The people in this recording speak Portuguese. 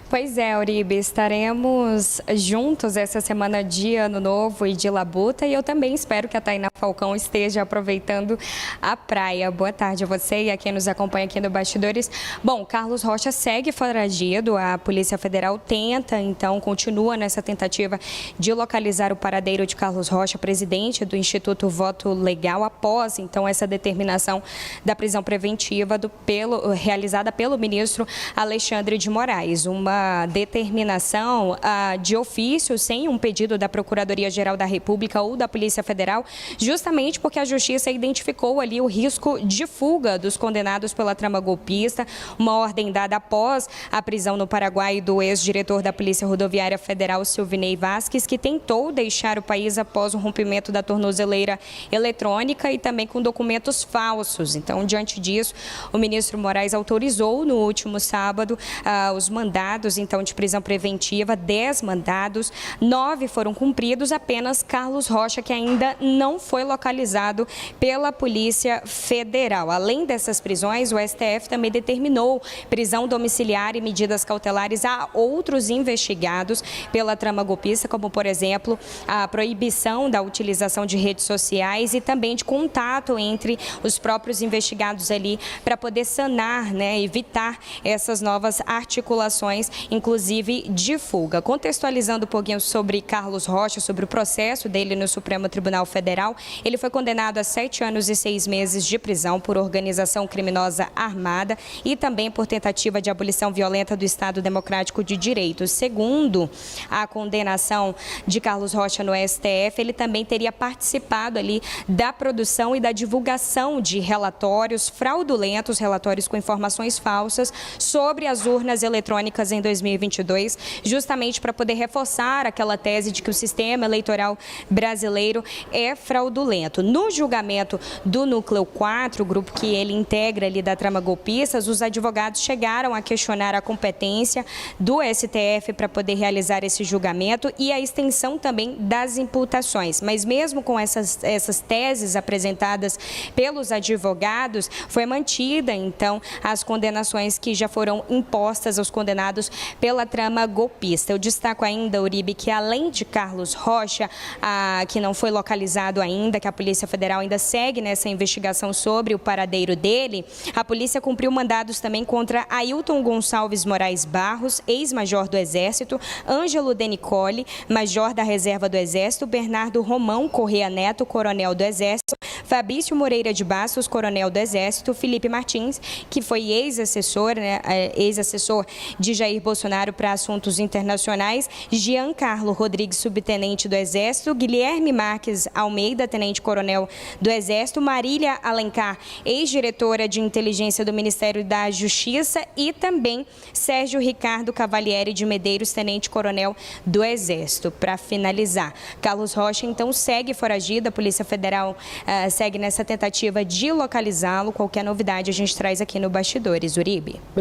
Pois é, Uribe, estaremos juntos essa semana de Ano Novo e de Labuta e eu também espero que a Tainá Falcão esteja aproveitando a praia. Boa tarde a você e a quem nos acompanha aqui no Bastidores. Bom, Carlos Rocha segue foragido, a Polícia Federal continua nessa tentativa de localizar o paradeiro de Carlos Rocha, presidente do Instituto Voto Legal, após essa determinação da prisão preventiva realizada pelo ministro Alexandre de Moraes. Uma determinação de ofício, sem um pedido da Procuradoria-Geral da República ou da Polícia Federal, justamente porque a Justiça identificou ali o risco de fuga dos condenados pela trama golpista, uma ordem dada após a prisão no Paraguai do ex-diretor da Polícia Rodoviária Federal, Silvinei Vasquez, que tentou deixar o país após o rompimento da tornozeleira eletrônica e também com documentos falsos. Então, diante disso, o ministro Moraes autorizou no último sábado os mandados de prisão preventiva, 10 mandados, 9 foram cumpridos, apenas Carlos Rocha, que ainda não foi localizado pela Polícia Federal. Além dessas prisões, o STF também determinou prisão domiciliar e medidas cautelares a outros investigados pela trama golpista, como, por exemplo, a proibição da utilização de redes sociais e também de contato entre os próprios investigados ali para poder sanar, evitar essas novas articulações, inclusive de fuga. Contextualizando um pouquinho sobre Carlos Rocha, sobre o processo dele no Supremo Tribunal Federal, ele foi condenado a 7 anos e 6 meses de prisão por organização criminosa armada e também por tentativa de abolição violenta do Estado Democrático de Direito. Segundo a condenação de Carlos Rocha no STF, ele também teria participado ali da produção e da divulgação de relatórios fraudulentos, relatórios com informações falsas sobre as urnas eletrônicas em 2022, justamente para poder reforçar aquela tese de que o sistema eleitoral brasileiro é fraudulento. No julgamento do Núcleo 4, o grupo que ele integra ali da trama golpista, os advogados chegaram a questionar a competência do STF para poder realizar esse julgamento e a extensão também das imputações. Mas mesmo com essas teses apresentadas pelos advogados, foi mantida então as condenações que já foram impostas aos condenados pela trama golpista. Eu destaco ainda, Uribe, que além de Carlos Rocha, que não foi localizado ainda, que a Polícia Federal ainda segue nessa investigação sobre o paradeiro dele, a polícia cumpriu mandados também contra Ailton Gonçalves Moraes Barros, ex-major do Exército, Ângelo Denicoli, major da Reserva do Exército, Bernardo Romão Correia Neto, coronel do Exército, Fabrício Moreira de Bastos, coronel do Exército, Felipe Martins, que foi ex-assessor de Jair Bolsonaro para assuntos internacionais, Giancarlo Rodrigues, subtenente do Exército, Guilherme Marques Almeida, tenente-coronel do Exército, Marília Alencar, ex-diretora de inteligência do Ministério da Justiça e também Sérgio Ricardo Cavalieri de Medeiros, tenente-coronel do Exército. Para finalizar, Carlos Rocha então segue foragido, a Polícia Federal segue nessa tentativa de localizá-lo. Qualquer novidade a gente traz aqui no Bastidores, Uribe.